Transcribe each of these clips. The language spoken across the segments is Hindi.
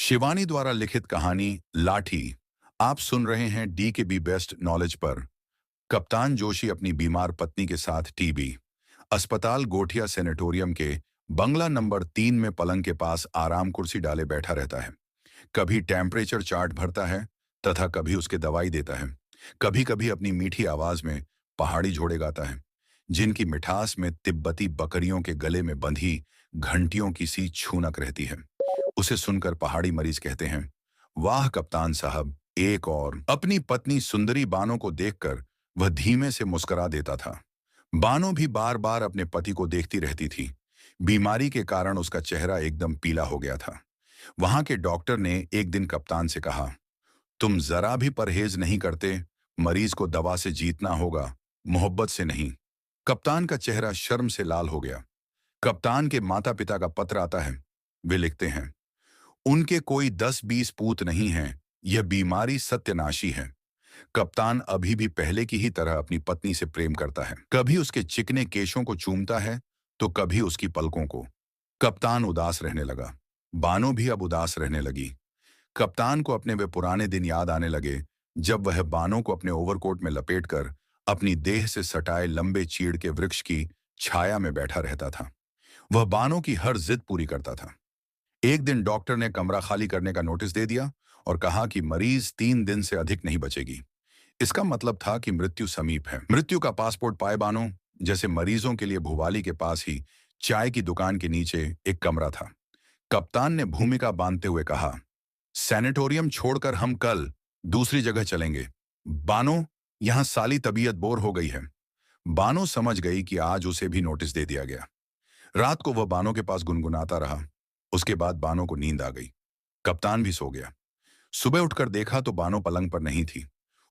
शिवानी द्वारा लिखित कहानी लाठी। आप सुन रहे हैं डी के बी बेस्ट नॉलेज पर। कप्तान जोशी अपनी बीमार पत्नी के साथ टीबी अस्पताल गोठिया सेनेटोरियम के बंगला नंबर 3 में पलंग के पास आराम कुर्सी डाले बैठा रहता है। कभी टेम्परेचर चार्ट भरता है तथा कभी उसके दवाई देता है। कभी कभी अपनी मीठी आवाज में पहाड़ी जोड़े गाता है, जिनकी मिठास में तिब्बती बकरियों के गले में बंधी घंटियों की सी छूनक रहती है। उसे सुनकर पहाड़ी मरीज कहते हैं, वाह कप्तान साहब, एक और। अपनी पत्नी सुंदरी बानो को देखकर वह धीमे से मुस्कुरा देता था। बानो भी बार बार अपने पति को देखती रहती थी। बीमारी के कारण उसका चेहरा एकदम पीला हो गया था। वहां के डॉक्टर ने एक दिन कप्तान से कहा, तुम जरा भी परहेज नहीं करते, मरीज को दवा से जीतना होगा, मोहब्बत से नहीं। कप्तान का चेहरा शर्म से लाल हो गया। कप्तान के माता पिता का पत्र आता है। वे लिखते हैं, उनके कोई 10-20 पूत नहीं हैं, यह बीमारी सत्यनाशी है। कप्तान अभी भी पहले की ही तरह अपनी पत्नी से प्रेम करता है। कभी उसके चिकने केशों को चूमता है तो कभी उसकी पलकों को। कप्तान उदास रहने लगा। बानो भी अब उदास रहने लगी। कप्तान को अपने वे पुराने दिन याद आने लगे, जब वह बानो को अपने ओवरकोट में लपेटकर अपनी देह से सटाए लंबे चीड़ के वृक्ष की छाया में बैठा रहता था। वह बानो की हर जिद पूरी करता था। एक दिन डॉक्टर ने कमरा खाली करने का नोटिस दे दिया और कहा कि मरीज 3 दिन से अधिक नहीं बचेगी। इसका मतलब था कि मृत्यु समीप है। मृत्यु का पासपोर्ट पाए बानो, जैसे मरीजों के लिए भुवाली के पास ही चाय की दुकान के नीचे एक कमरा था। कप्तान ने भूमिका बांधते हुए कहा, सैनिटोरियम छोड़कर हम कल दूसरी जगह चलेंगे। बानो, यहां साली तबीयत बोर हो गई है। बानो समझ गई कि आज उसे भी नोटिस दे दिया गया। रात को वह बानो के पास गुनगुनाता रहा। उसके बाद बानो को नींद आ गई। कप्तान भी सो गया। सुबह उठकर देखा तो बानो पलंग पर नहीं थी।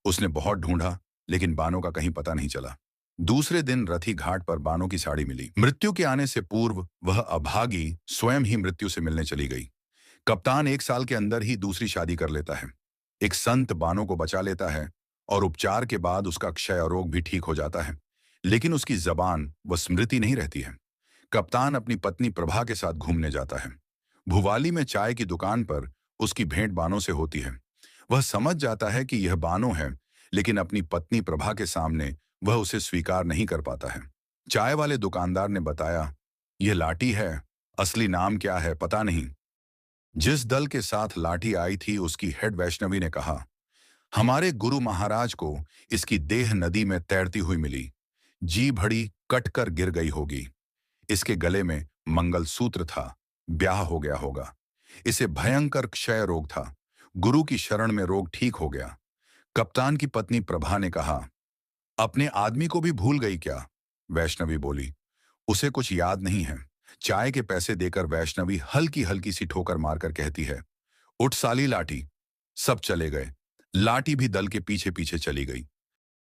उसने बहुत ढूंढा, लेकिन बानो का कहीं पता नहीं चला। दूसरे दिन रथी घाट पर बानो की साड़ी मिली। मृत्यु के आने से पूर्व वह अभागी स्वयं ही मृत्यु से मिलने चली गई। कप्तान 1 साल के अंदर ही दूसरी शादी कर लेता है। एक संत बानो को बचा लेता है और उपचार के बाद उसका क्षय रोग भी ठीक हो जाता है, लेकिन उसकी जबान व स्मृति नहीं रहती है। कप्तान अपनी पत्नी प्रभा के साथ घूमने जाता है। भुवाली में चाय की दुकान पर उसकी भेंट बानो से होती है। वह समझ जाता है कि यह बानो है, लेकिन अपनी पत्नी प्रभा के सामने वह उसे स्वीकार नहीं कर पाता है। चाय वाले दुकानदार ने बताया, यह लाठी है, असली नाम क्या है पता नहीं। जिस दल के साथ लाठी आई थी उसकी हेड वैष्णवी ने कहा, हमारे गुरु महाराज को इसकी देह नदी में तैरती हुई मिली। जी भड़ी कट कर गिर गई होगी। इसके गले में मंगलसूत्र था, ब्याह हो गया होगा। इसे भयंकर क्षय रोग था। गुरु की शरण में रोग ठीक हो गया। कप्तान की पत्नी प्रभा ने कहा, अपने आदमी को भी भूल गई क्या? वैष्णवी बोली, उसे कुछ याद नहीं है। चाय के पैसे देकर वैष्णवी हल्की हल्की सी ठोकर मारकर कहती है, उठ साली लाठी। सब चले गए। लाठी भी दल के पीछे पीछे चली गई।